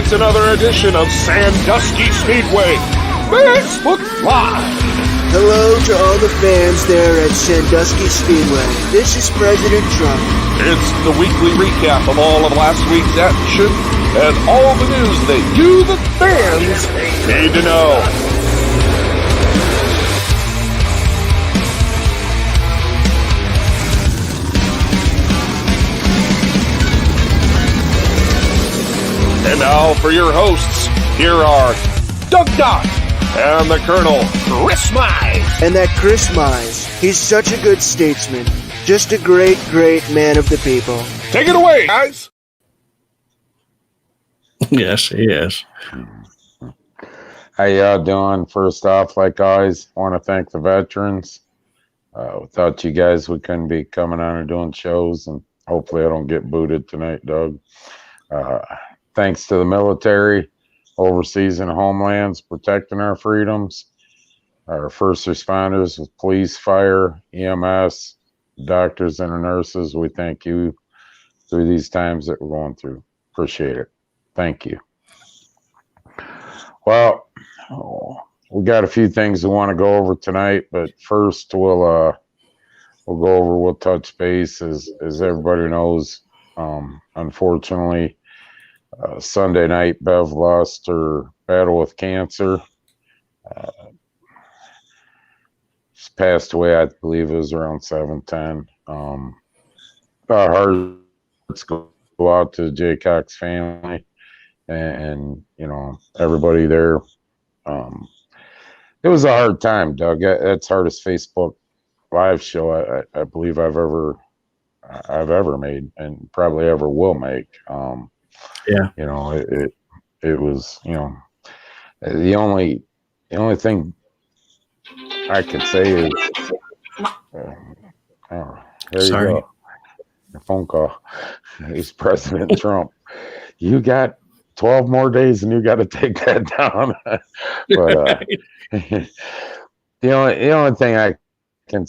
It's another edition of Sandusky Speedway Facebook Live. Hello to all the fans there at Sandusky Speedway. This is President Trump. It's the weekly recap of all of last week's action and all the news that you, the fans, need to know. And now for your hosts, here are Doug Dock and the Colonel, Chris Mize. And that Chris Mize, he's such a good statesman. Just a great, great man of the people. Take it away, guys. Yes, he is. How y'all doing? First off, like always, I want to thank the veterans. Without you guys, we couldn't be coming on and doing shows, and hopefully I don't get booted tonight, Doug. Thanks to the military, overseas and homelands, protecting our freedoms. Our first responders with police, fire, EMS, doctors and nurses, we thank you through these times that we're going through. Appreciate it. Thank you. Well, we got a few things we want to go over tonight, but first we'll touch base. As everybody knows, unfortunately, Sunday night, Bev lost her battle with cancer. She passed away, I believe it was around 7:10. Our hearts go out to the Jaycox family and you know, everybody there. It was a hard time, Doug. That's the hardest Facebook live show I believe I've ever made, and probably ever will make. Yeah, you know, it was, you know, the only thing I can say is, there sorry. you go. Your phone call. He's President Trump. You got 12 more days and you got to take that down. But the only thing I can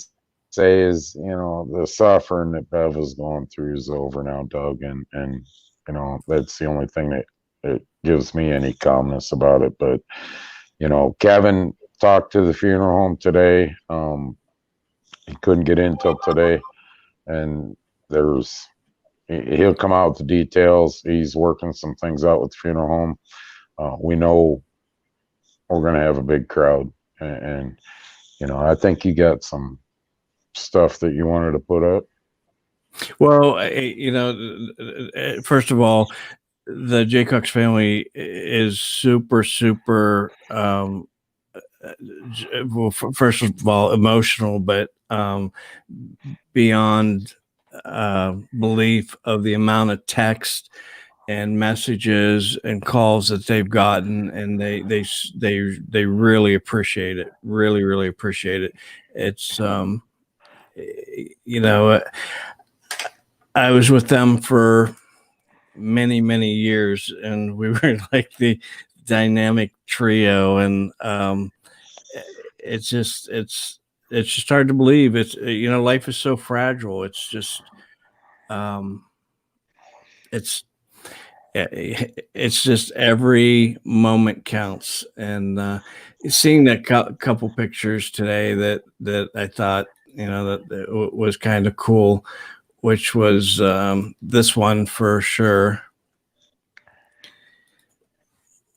say is, you know, the suffering that Bev is going through is over now, Doug, and you know, that's the only thing that gives me any calmness about it. But, you know, Kevin talked to the funeral home today. He couldn't get in till today, and he'll come out with the details. He's working some things out with the funeral home. We know we're going to have a big crowd, and you know, I think you got some stuff that you wanted to put up. Well, you know, first of all, the Jaycox family is super, super, well, first of all, emotional, but beyond belief of the amount of text and messages and calls that they've gotten, and they really appreciate it. Really, really appreciate it. It's you know, I was with them for many, many years, and we were like the dynamic trio. And it's just hard to believe. It's, you know, life is so fragile. It's just, it's just every moment counts. And seeing that couple pictures today that I thought, you know, that was kind of cool, which was this one for sure.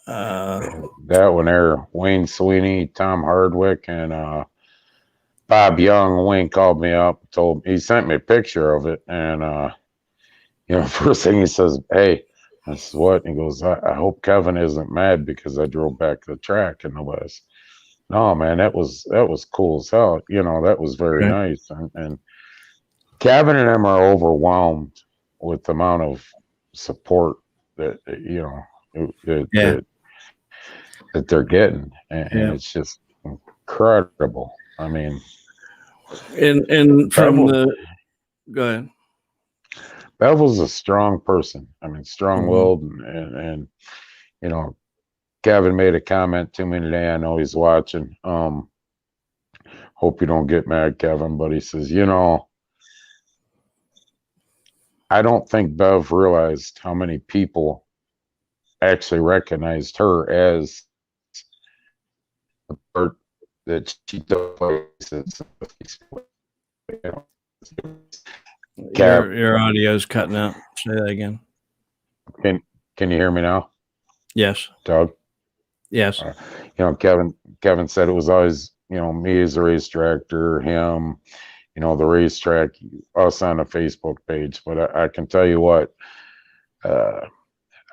That one there, Wayne Sweeney, Tom Hardwick, and Bob Young. Wayne called me up, he sent me a picture of it, and you know, first thing he says, "Hey," I said, "What?" And he goes, I hope Kevin isn't mad because I drove back to the track." And I was, "No, man, that was cool as hell. You know, that was very nice." And Kevin and them are overwhelmed with the amount of support that, you know, that they're getting, and it's just incredible. I mean, and from go ahead. Bev was a strong person. I mean, strong-willed, and you know, Kevin made a comment to me today. I know he's watching. Hope you don't get mad, Kevin, but he says, you know, I don't think Bev realized how many people actually recognized her as the part that she took place at Sandusky Speedway. You know, Your audio's cutting out. Say that again. Can you hear me now, Yes. Doug? Yes. You know, Kevin said it was always, you know, me as a race director, him, you know, the racetrack, us on the Facebook page. But I can tell you what,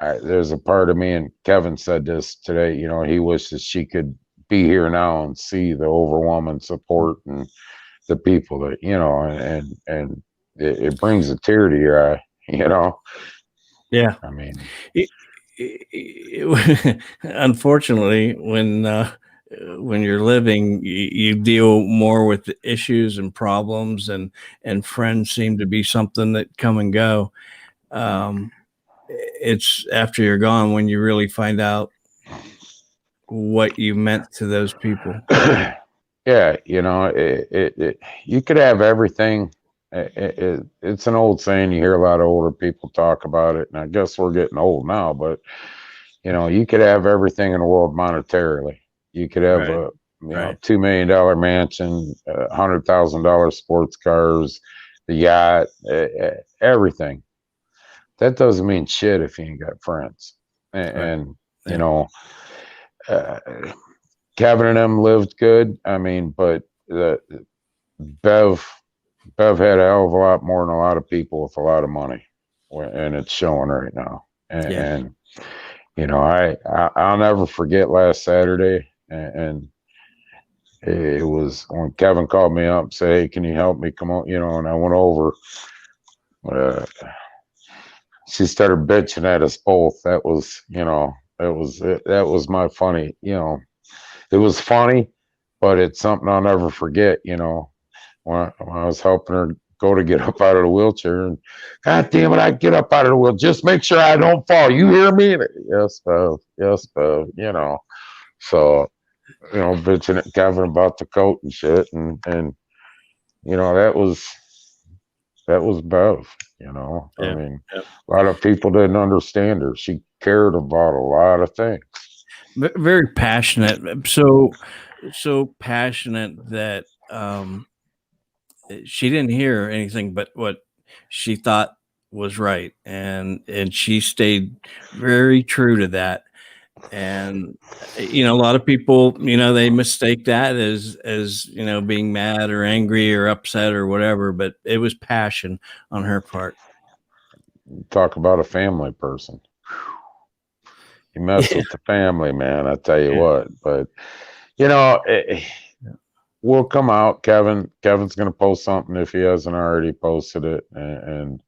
there's a part of me, and Kevin said this today, you know, he wishes she could be here now and see the overwhelming support and the people that, you know, and it brings a tear to your eye, you know? Yeah. I mean, unfortunately, when you're living, you deal more with the issues and problems, and friends seem to be something that come and go. It's after you're gone when you really find out what you meant to those people. yeah, you know, you could have everything. It's an old saying. You hear a lot of older people talk about it, and I guess we're getting old now. But you know, you could have everything in the world monetarily. You could have Right. a $2 million mansion, $100,000 sports cars, the yacht, everything. That doesn't mean shit if you ain't got friends. And Yeah. you know, Kevin and them lived good. I mean, but Bev had a hell of a lot more than a lot of people with a lot of money, and it's showing right now. And you know, I'll never forget last Saturday, and it was when Kevin called me up and said, "Hey, can you help me? Come on," you know, and I went over. She started bitching at us both. That was, you know, that was my funny, you know, it was funny, but it's something I'll never forget, you know, when I was helping her go to get up out of the wheelchair, and God damn it, I get up out of the wheel. Just make sure I don't fall. You hear me? Yes, Bev. Yes, Bev. You know, so, you know, bitching at Kevin about the coat and shit. And you know, that was Bev, you know. I mean, a lot of people didn't understand her. She cared about a lot of things. Very passionate. So passionate that she didn't hear anything but what she thought was right, and she stayed very true to that. And you know, a lot of people, you know, they mistake that as you know, being mad or angry or upset or whatever, but it was passion on her part. Talk about a family person. You mess with the family, man, I tell you what. But you know, we'll come out. Kevin's going to post something if he hasn't already posted it, and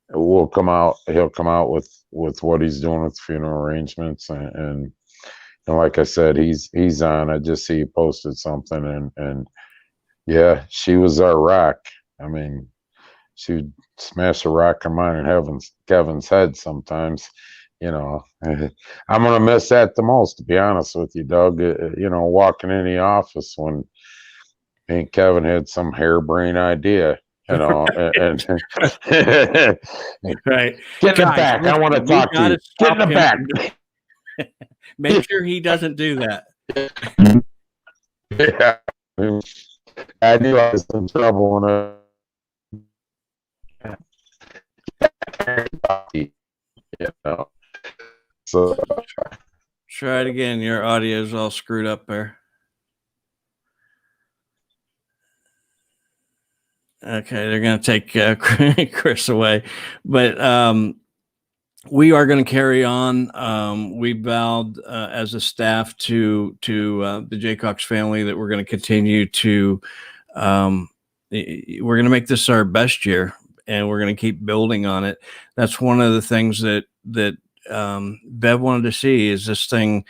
we'll come out. He'll come out with what he's doing with funeral arrangements, and like I said, he's on. I just see he posted something, and yeah, she was our rock. I mean, she would smash a rock in mine and Kevin's head sometimes. You know, I'm gonna miss that the most, to be honest with you, Doug. You know, walking in the office when me and Kevin had some harebrained idea. You know, and Right. Get in the back. I want to talk to you. Get in the back. Make sure he doesn't do that. Yeah. I knew I was in trouble when you know. So Try it again. Your audio's all screwed up there. Okay, they're going to take Chris away, but we are going to carry on. We vowed as a staff to the Jaycox family that we're going to continue to. We're going to make this our best year, and we're going to keep building on it. That's one of the things that Bev wanted to see, is this thing.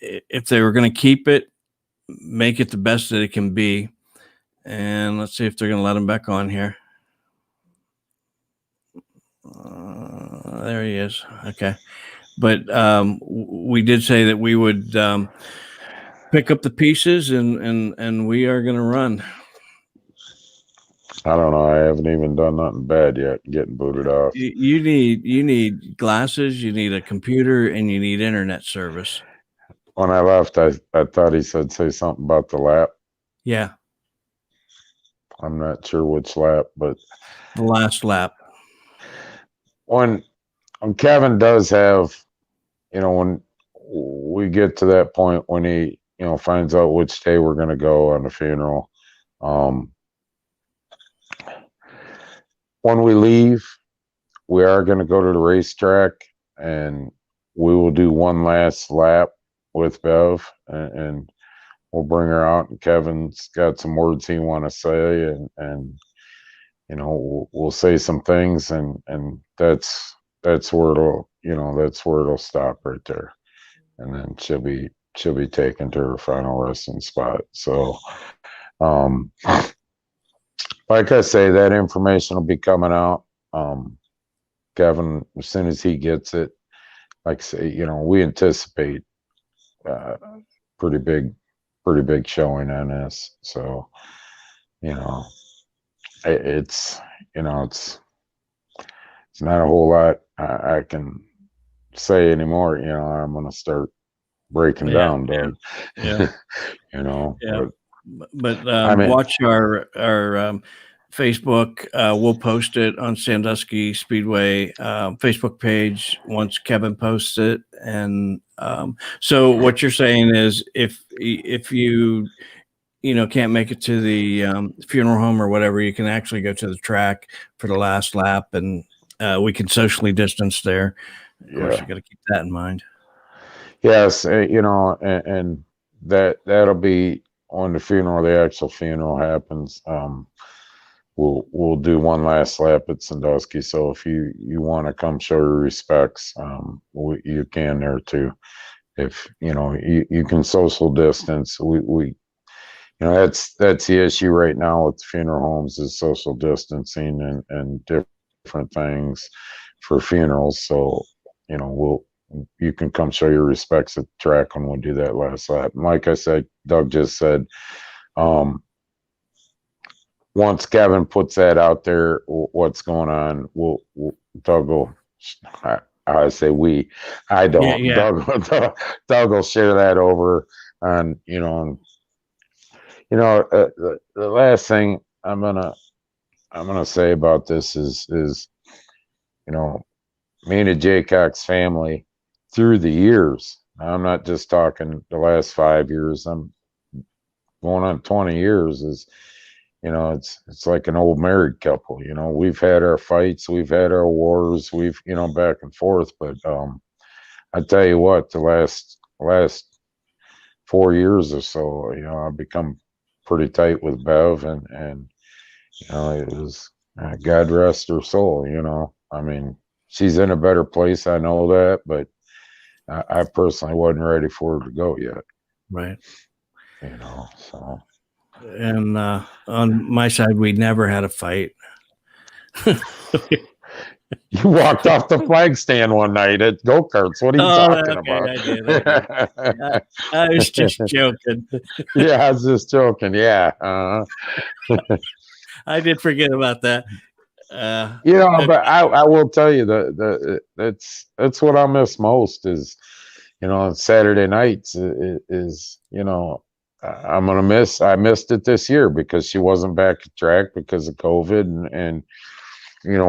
If they were going to keep it, make it the best that it can be. And let's see if they're going to let him back on here. There he is. Okay. But we did say that we would pick up the pieces, and we are going to run. I don't know. I haven't even done nothing bad yet. Getting booted off. You need glasses, you need a computer, and you need internet service. When I left, I thought he said say something about the lap. Yeah, I'm not sure which lap, but the last lap. when Kevin does have, when we get to that point when he, finds out which day we're going to go on the funeral, when we leave, we are going to go to the racetrack and we will do one last lap with Bev and we'll bring her out. And Kevin's got some words he want to say and we'll say some things and that's where it'll stop right there. And then she'll be taken to her final resting spot. So, like I say, that information will be coming out. Kevin, as soon as he gets it, like I say, we anticipate pretty big showing on this. So, it's not a whole lot I can say anymore. I'm going to start breaking down, Doug. Yeah. Yeah. But I mean, watch our Facebook. We'll post it on Sandusky Speedway Facebook page once Kevin posts it. And so what you're saying is if you can't make it to the funeral home or whatever, you can actually go to the track for the last lap, and we can socially distance there. Of course, you got to keep that in mind. Yes, and that'll be on the funeral. The actual funeral happens. We'll do one last lap at Sandusky. So if you want to come show your respects, you can there too. If you can social distance. We that's the issue right now with funeral homes is social distancing and different things for funerals. So you can come show your respects at the track when we do that last lap. And like I said, Doug just said, once Kevin puts that out there, what's going on, Doug will, I say we, I don't, Yeah. Doug will share that over on, the last thing I'm gonna say about this is, me and the Jaycox family through the years. I'm not just talking the last 5 years. I'm going on 20 years. Is it's like an old married couple. We've had our fights, we've had our wars, we've back and forth. But I tell you what, the last 4 years or so, I've become pretty tight with Bev, and it was God rest her soul. I mean, she's in a better place. I know that, but I personally wasn't ready for her to go yet. Right. So. And on my side, we never had a fight. You walked off the flag stand one night at go-karts. What are you talking about? I did. I was just joking. Yeah, I was just joking. Yeah. I did forget about that. But I will tell you that's what I miss most is, on Saturday nights is I'm gonna miss. I missed it this year because she wasn't back at track because of COVID, and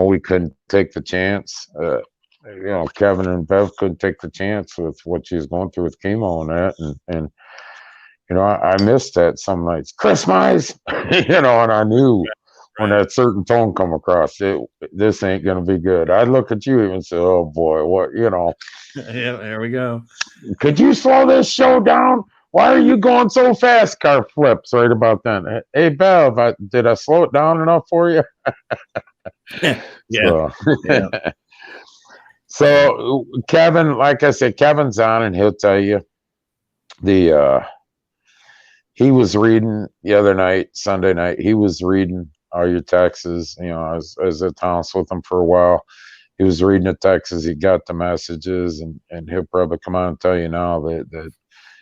we couldn't take the chance. Kevin and Bev couldn't take the chance with what she was going through with chemo and that, and I missed that some nights. Christmas, and I knew when that certain tone come across, this ain't gonna be good. I'd look at you and say, "Oh boy, what?" Yeah, there we go. Could you slow this show down? Why are you going so fast? Car flips right about then. Hey, Bev, did I slow it down enough for you? Yeah. So Kevin, like I said, Kevin's on and he'll tell you he was reading the other night, Sunday night, he was reading all your texts. I was at the house with him for a while. He was reading the texts. He got the messages, and he'll probably come on and tell you now that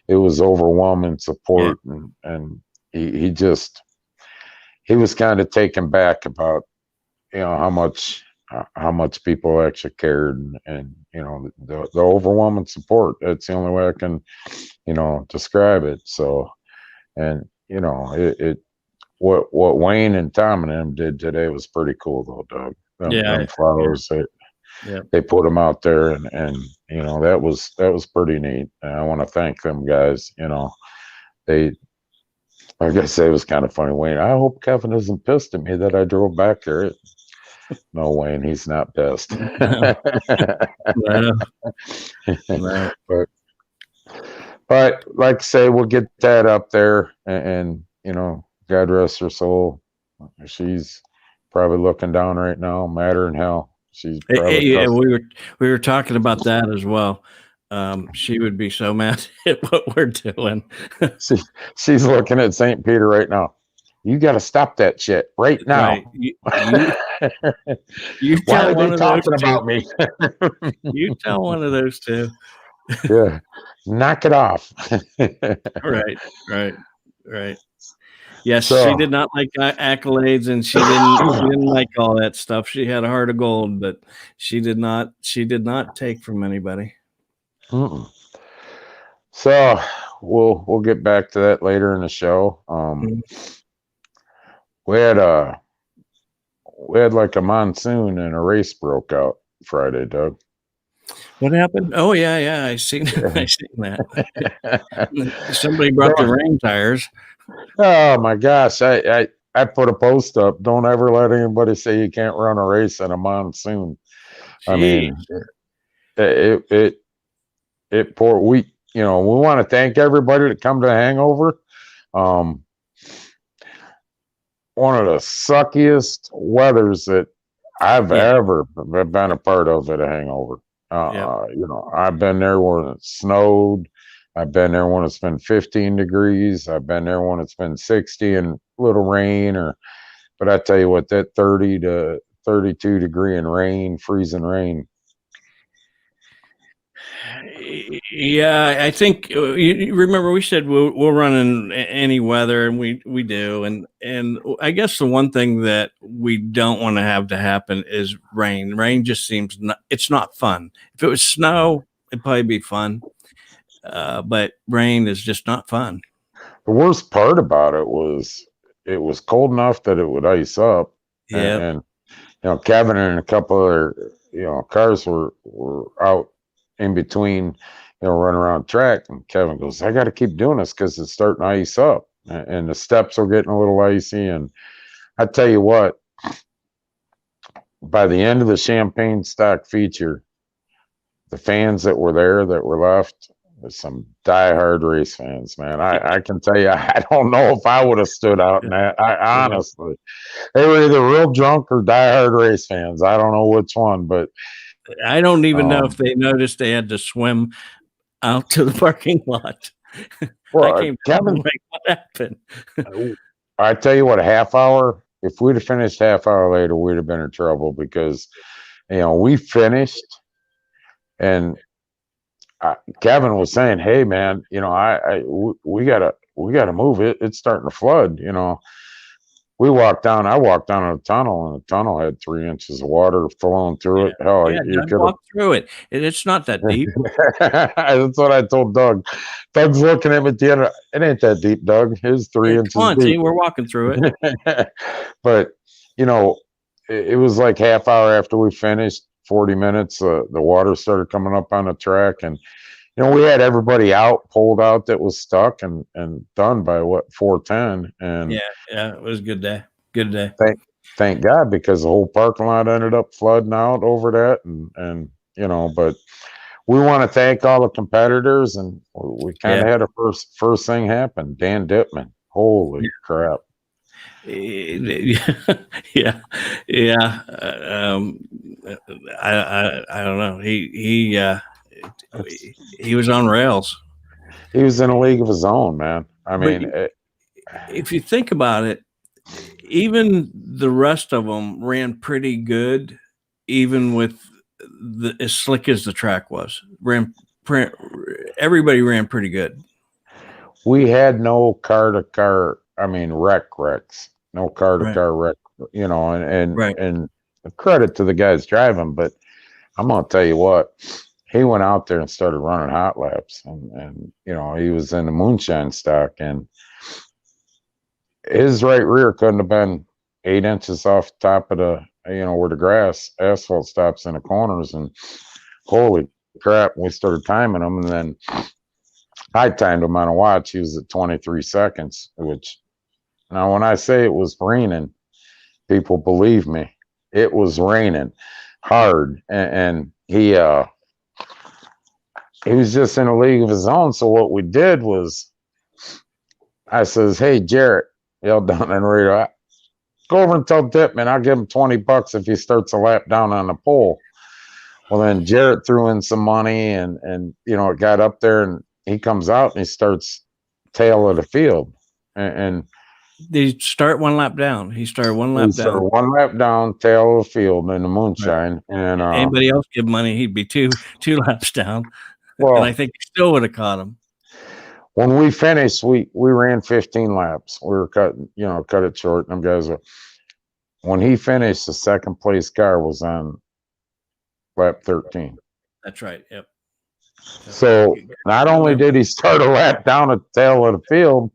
it was overwhelming support, and he he was kind of taken back about, how much people actually cared, and the overwhelming support. That's the only way I can, describe it. So, and what Wayne and Tom and them did today was pretty cool, though, Doug. Them flowers, they put them out there, and that was pretty neat. And I want to thank them guys. They, I guess it was kind of funny. Wayne, I hope Kevin isn't pissed at me that I drove back there. No, Wayne, he's not pissed. No. No. But like I say, we'll get that up there, and God rest her soul. She's probably looking down right now, madder than hell. She's probably yeah, we were talking about that as well. She would be so mad at what we're doing. She's looking at St. Peter right now. You got to stop that shit right now. Right. You Why tell are one they of talking those about two. me? You tell one of those two. Yeah, knock it off. Right. Yes, So- she did not like accolades, and she didn't like all that stuff. She had a heart of gold, but she did not take from anybody. Mm-mm. So we'll get back to that later in the show. We had like a monsoon and a race broke out Friday, Doug. What happened? Oh yeah, I seen that. Somebody brought the rain tires. Oh my gosh, I put a post up. Don't ever let anybody say you can't run a race in a monsoon. I mean, it poor we want to thank everybody that come to the Hangover. One of the suckiest weathers that I've ever been a part of at a Hangover. I've been there when it snowed. I've been there when it's been 15 degrees. I've been there when it's been 60 and a little rain. But I tell you what, that 30 to 32 degree and rain, freezing rain. Yeah, I think you remember we said we'll run in any weather, and we do, and I guess the one thing that we don't want to have to happen is rain. Rain just seems it's not fun. If it was snow, it'd probably be fun, but rain is just not fun. The worst part about it was cold enough that it would ice up. Yeah, and Kevin and a couple other cars were out in between, running around the track, and Kevin goes, I got to keep doing this because it's starting to ice up, and the steps are getting a little icy. And I tell you what, by the end of the Champagne Stock feature, the fans that were there that were left, there's some diehard race fans, man. I can tell you, I don't know if I would have stood out in that. I honestly, they were either real drunk or diehard race fans. I don't know which one, but I don't even know if they noticed they had to swim out to the parking lot. well, Kevin, what happened? I tell you what, a half hour. If we'd have finished half hour later, we'd have been in trouble because, we finished, and Kevin was saying, "Hey, man, we gotta move it. It's starting to flood." I walked down a tunnel, and the tunnel had 3 inches of water flowing through it. Hell, you could walk through it. It's not that deep. That's what I told Doug. Doug's looking at me at the end. It ain't that deep, Doug. It's 3 inches Come on, deep. see, we're walking through it. But it was like half hour after we finished, 40 minutes. The water started coming up on the track, and we had everybody pulled out that was stuck and done by 4:10. And yeah, it was a good day. Good day. Thank God, because the whole parking lot ended up flooding out over that. And but we want to thank all the competitors, and we kind of had a first thing happen. Dan Dittman. Holy crap. Yeah. I don't know. He was on rails. He was in a league of his own, man. I mean, if you think about it, even the rest of them ran pretty good, even with as slick as the track was. Everybody ran pretty good. We had no car-to-car, wrecks. no car to Right. car wreck, Right. and credit to the guys driving, but I'm gonna tell you what, he went out there and started running hot laps, and he was in the moonshine stock, and his right rear couldn't have been 8 inches off the top of the where the grass asphalt stops in the corners, and holy crap, we started timing him, and then I timed him on a watch. He was at 23 seconds, which now when I say it was raining, people believe me. It was raining hard, and he was just in a league of his own. So what we did was, I says, "Hey, Jarrett," yelled down on the radio, "go over and tell Dipman I'll give him $20 if he starts a lap down on the pole." Well, then Jarrett threw in some money, and it got up there, and he comes out and he starts tail of the field, and They start one lap down. He started one lap down. one lap down, tail of the field in the moonshine, and Anybody else give money, he'd be two laps down. well, And I think he still would have caught him. when we finished, we ran 15 laps. We were cut it short. And them guys when he finished, the second place car was on lap 13. That's right. Yep. So not only did he start a lap down at the tail of the field,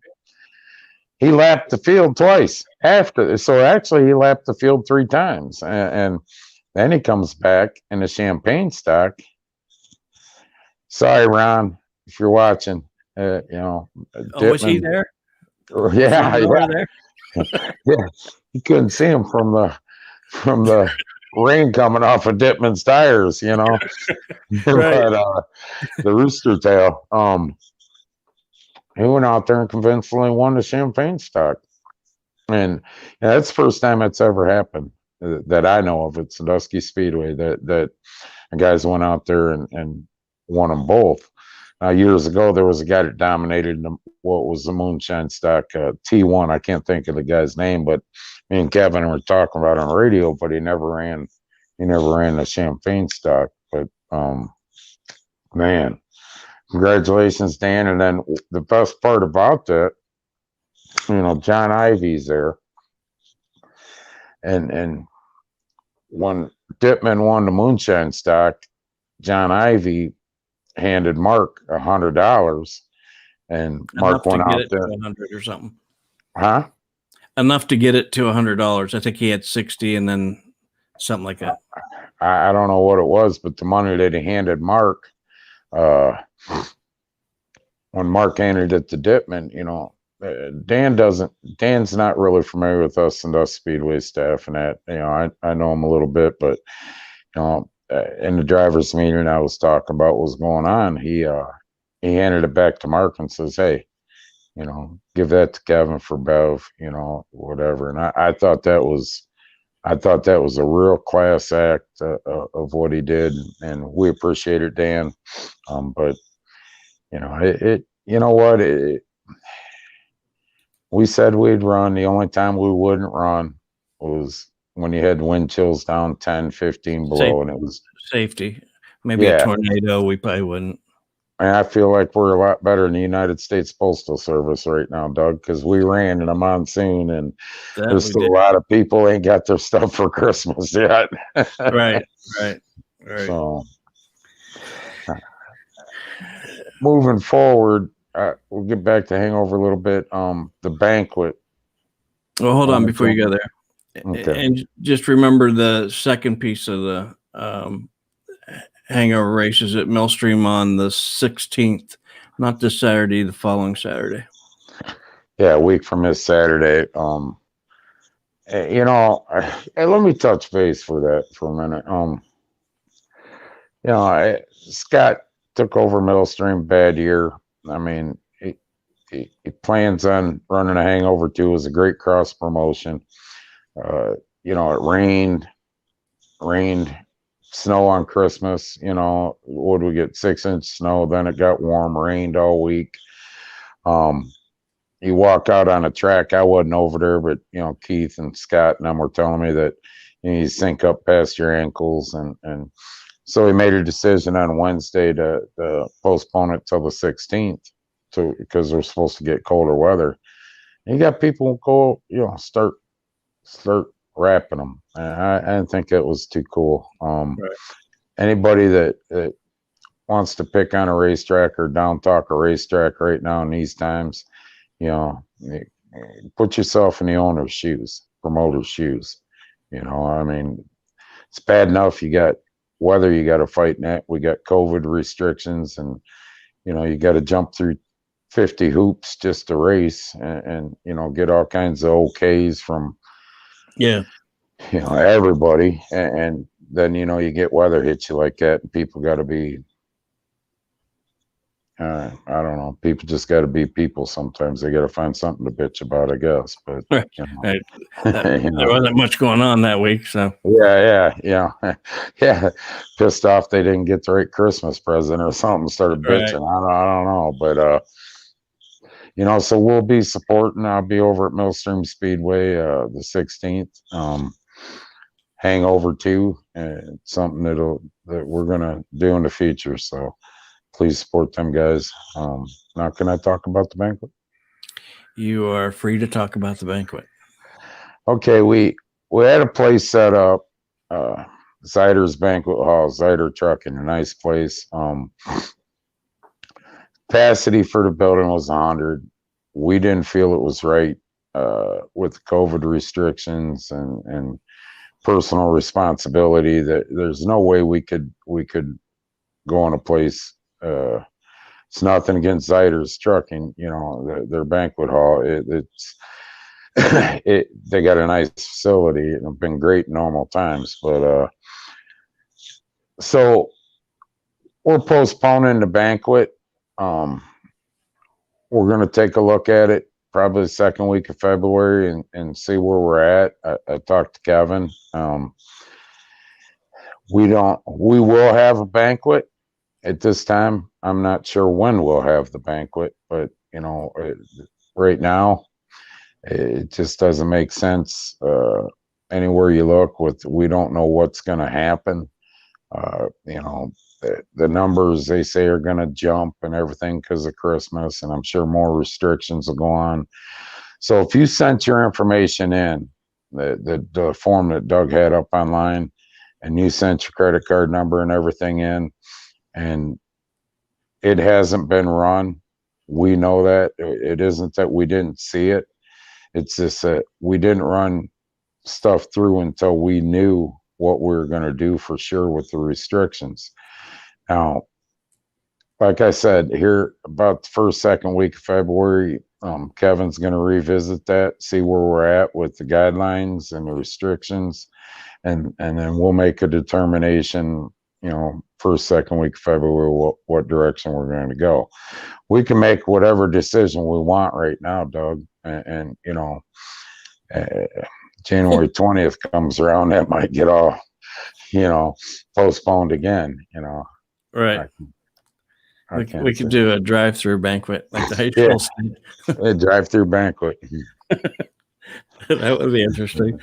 he lapped the field twice after. So actually, he lapped the field 3 times, and then he comes back in the champagne stock. Sorry, Ron, if you're watching. Was he there? Yeah, There? yeah. You couldn't see him from the rain coming off of Dittman's tires, Right. But the rooster tail, he went out there and convincingly won the champagne stock, and that's the first time it's ever happened that I know of at Sandusky Speedway that the guys went out there and won them both. Years ago, there was a guy that dominated what was the moonshine stock T1. I can't think of the guy's name, but me and Kevin were talking about it on radio. But he never ran the champagne stock. But man, congratulations, Dan! And then the best part about that, John Ivy's there, and when Dittman won the moonshine stock, John Ivy handed Mark $100, and Mark went out there. 100 or something. Huh? Enough to get it to $100. I think he had 60 and then something like that. I don't know what it was, but the money that he handed Mark, when Mark handed it to Dittman, Dan's not really familiar with us Sandusky Speedway staff, and that, I know him a little bit, but in the driver's meeting I was talking about what was going on, he handed it back to Mark and says, "Hey, give that to Kevin for Bev, whatever." And I thought that was a real class act of what he did, and we appreciate it, Dan. But we said we'd run. The only time we wouldn't run was when you had wind chills down 10, 15 below, and it was safety. Maybe a tornado, we probably wouldn't. And I feel like we're a lot better than the United States Postal Service right now, Doug, because we ran in a monsoon, and there's still a lot of people ain't got their stuff for Christmas yet. Right. So, moving forward, we'll get back to Hangover a little bit. The banquet. Well, hold on before you go there. Okay. And just remember the second piece of the Hangover races at Millstream on the 16th, not this Saturday, the following Saturday. Yeah, a week from this Saturday. Let me touch base for that for a minute. Scott took over Millstream, bad year. I mean, he plans on running a Hangover 2. It was a great cross promotion. It rained, snow on Christmas. What did we get? 6-inch snow. Then it got warm, rained all week. You walk out on a track. I wasn't over there, but Keith and Scott and them were telling me that you sink up past your ankles, and so we made a decision on Wednesday to postpone it till the 16th, because we're supposed to get colder weather. And you got people go, start start wrapping them. And I didn't think it was too cool. Right. Anybody that wants to pick on a racetrack or down talk a racetrack right now in these times, you know, put yourself in the owner's shoes, promoter's shoes. You know, I mean, it's bad enough you got weather you got to fight net. We got COVID restrictions, and you know you got to jump through 50 hoops just to race, and you know get all kinds of okays from Yeah. you know everybody, and then you know you get weather hits you like that, and people got to be I don't know. People just got to be people. Sometimes they got to find something to bitch about, I guess. But Right. you know, Right. you know. There wasn't much going on that week, so Yeah. Pissed off they didn't get the right Christmas present or something. Started right. bitching. I don't know, but you know, so we'll be supporting. I'll be over at Millstream Speedway the 16th. Hangover 2, and something that we're gonna do in the future. So please support them guys. Now, can I talk about the banquet? You are free to talk about the banquet. Okay, we had a place set up, Zyder's Banquet Hall, Zyder Trucking, a nice place. Capacity for the building was 100. We didn't feel it was right with the COVID restrictions and personal responsibility. That there's no way we could go in a place. It's nothing against Zyder's Trucking, you know, their banquet hall. It's they got a nice facility and it's been great in normal times, but so we're postponing the banquet. We're going to take a look at it probably the second week of February and see where we're at. I talked to Kevin. We will have a banquet at this time. I'm not sure when we'll have the banquet, but you know, right now it just doesn't make sense. Anywhere you look we don't know what's going to happen. You know, the numbers they say are going to jump and everything because of Christmas, and I'm sure more restrictions will go on. So if you sent your information in, the form that Doug had up online, and you sent your credit card number and everything in, and it hasn't been run, we know that. It isn't that we didn't see it. It's just that we didn't run stuff through until we knew what we were going to do for sure with the restrictions. Now, like I said, here about the first, second week of February, Kevin's going to revisit that, see where we're at with the guidelines and the restrictions, and then we'll make a determination, you know, first, second week of February, what direction we're going to go. We can make whatever decision we want right now, Doug, and you know, January 20th comes around, that might get all, you know, postponed again, you know. Right. We could do a drive-through banquet like the high school. A drive-through banquet. That would be interesting.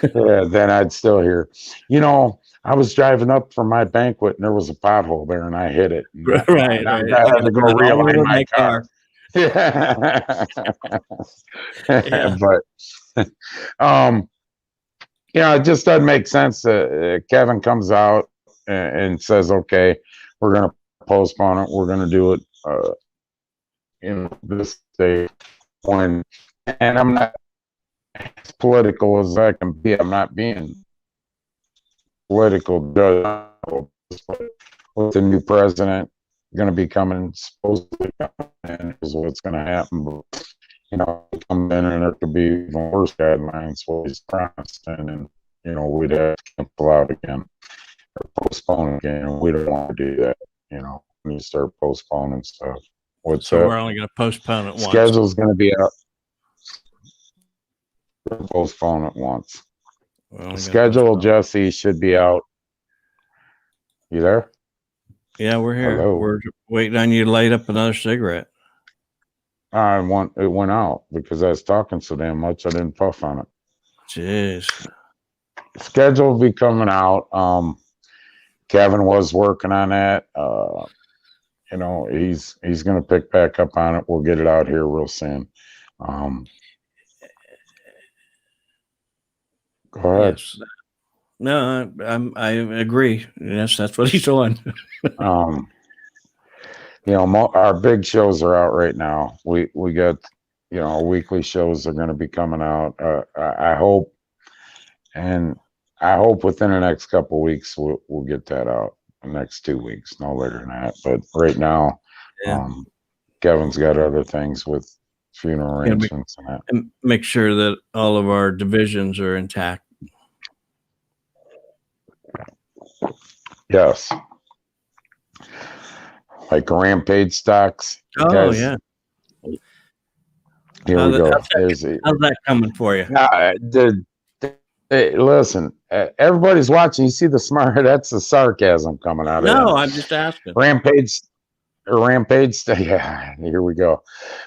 Yeah, then I'd still hear, you know, I was driving up for my banquet and there was a pothole there and I hit it. Right. I had to go realign my car. Yeah. But you know, it just doesn't make sense. Kevin comes out and says, okay, we're going to postpone it. We're going to do it in this day when, and I'm not as political as I can be. I'm not being political. With the new president going to be coming, supposedly coming in, is what's going to happen. But, you know, come in and there could be even worse guidelines what he's promised, and you know, we'd have to cancel out again or postpone again. And we don't want to do that, you know, when you start postponing stuff. So we're only going to postpone it once. Schedule's going to be out. Postpone it once. Schedule, Jesse, should be out. You there? Yeah, we're here. Hello. We're waiting on you to light up another cigarette. It went out because I was talking so damn much I didn't puff on it. Jeez. Schedule will be coming out. Kevin was working on that. You know, he's going to pick back up on it. We'll get it out here real soon. Go ahead. Yes. No, I agree. Yes, that's what he's doing. Our big shows are out right now. We got, weekly shows are going to be coming out. I hope, and I hope within the next couple of weeks we'll get that out. The next 2 weeks, no later than that. But right now, Yeah. Kevin's got other things with funeral arrangements and that. And make sure that all of our divisions are intact. Yes. Like Rampage stocks. Oh, guys, yeah. Here we go. How's that coming for you? Hey, listen, everybody's watching. You see the smart, that's the sarcasm coming out of it. No, I'm just asking. Rampage, yeah, here we go.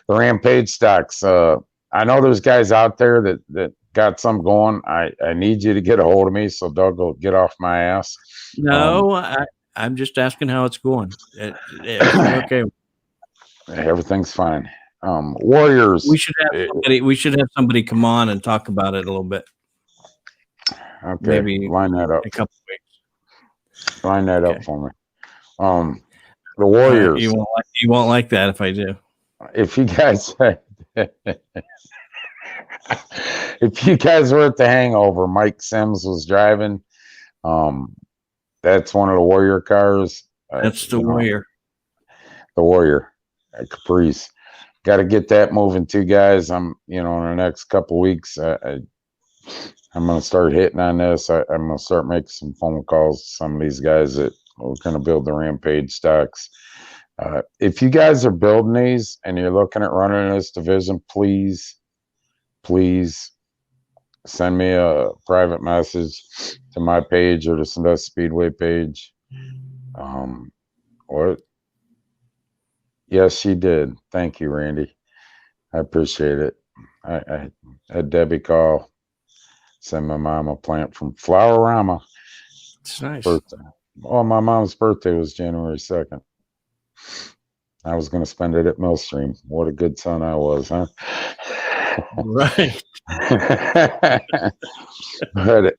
The Rampage stocks. I know there's guys out there that got some going. I need you to get a hold of me so Doug will get off my ass. No, I'm just asking how it's going. Okay. Everything's fine. Warriors. We should have somebody come on and talk about it a little bit. Okay, Maybe line that up. A couple weeks. Line that up for me. The Warriors. You won't like that if I do. If you guys, if you guys were at the Hangover, Mike Sims was driving. That's one of the Warrior cars. That's the Warrior. The Warrior, Caprice. Got to get that moving too, guys. In the next couple of weeks, I'm going to start hitting on this. I'm going to start making some phone calls to some of these guys that are going to build the Rampage stocks. If you guys are building these and you're looking at running this division, please send me a private message to my page or the Sandusky Speedway page. What? Yes, she did. Thank you, Randy. I appreciate it. I had Debbie call. Send my mom a plant from Flowerama. It's nice. Birthday. Oh, my mom's birthday was January 2nd. I was going to spend it at Millstream. What a good son I was, huh? Right. But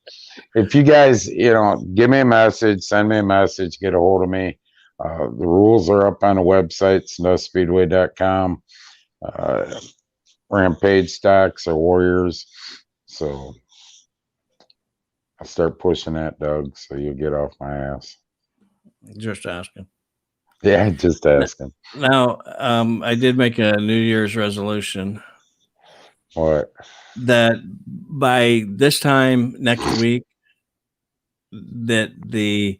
if you guys, give me a message, send me a message, get a hold of me. The rules are up on the website, SanduskySpeedway.com. Rampage stocks or Warriors. So I'll start pushing that, Doug, so you'll get off my ass. Just asking. Yeah, just asking. Now, I did make a New Year's resolution. What? That by this time next week, that the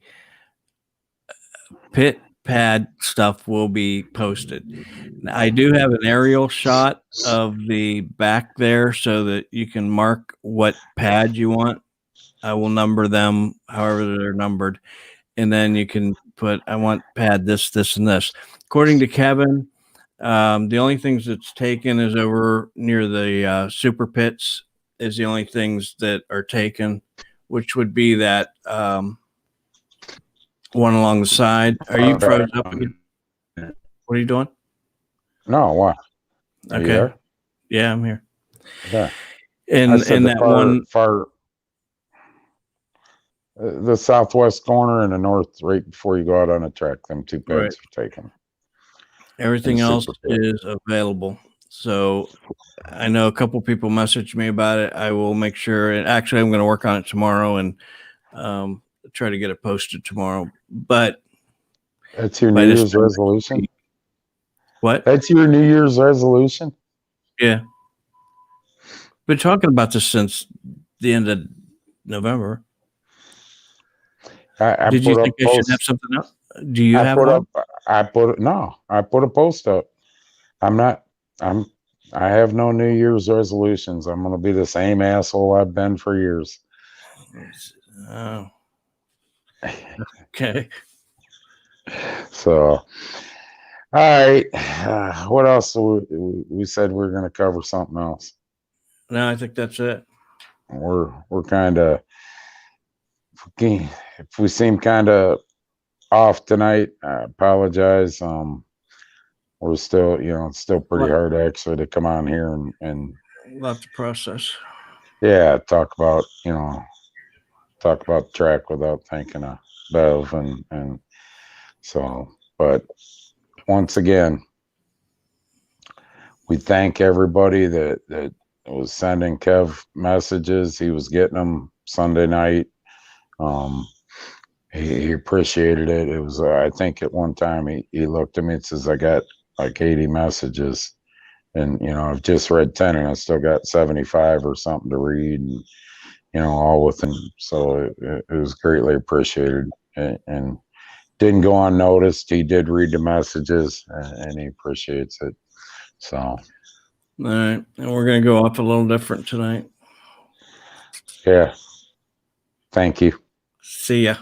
pit pad stuff will be posted. I do have an aerial shot of the back there so that you can mark what pad you want. I will number them however they're numbered. And then you can put, I want pad this, this, and this. According to Kevin, the only things that's taken is over near the super pits is the only things that are taken, which would be that one along the side. Are you frozen up again? What are you doing? No, what? Okay. Yeah, I'm here. Yeah. And that far the southwest corner and the north, right before you go out on the track, them two pads are taken. Everything else is available. So I know a couple people messaged me about it. I will make sure. And actually, I'm going to work on it tomorrow and try to get it posted tomorrow. But that's your New Year's resolution? What? That's your New Year's resolution? Yeah. Been talking about this since the end of November. Did you think I should have something else? Do you have one? I put a post up. I have no New Year's resolutions. I'm going to be the same asshole I've been for years. Oh. Okay. So, all right. What else? We said we were going to cover something else. No, I think that's it. We're kind of, if we seem kind of off tonight, I apologize. We're still, it's still pretty hard actually to come on here and we'll have to process. Yeah, talk about, talk about the track without thinking of Bev, and so. But once again, we thank everybody that was sending Kev messages. He was getting them Sunday night. He appreciated it. It was, I think at one time he looked at me and says, I got like 80 messages, and, you know, I've just read 10 and I still got 75 or something to read, and, you know, all within. So it was greatly appreciated, and didn't go unnoticed. He did read the messages, and he appreciates it. So. All right. And we're going to go off a little different tonight. Yeah. Thank you. See ya.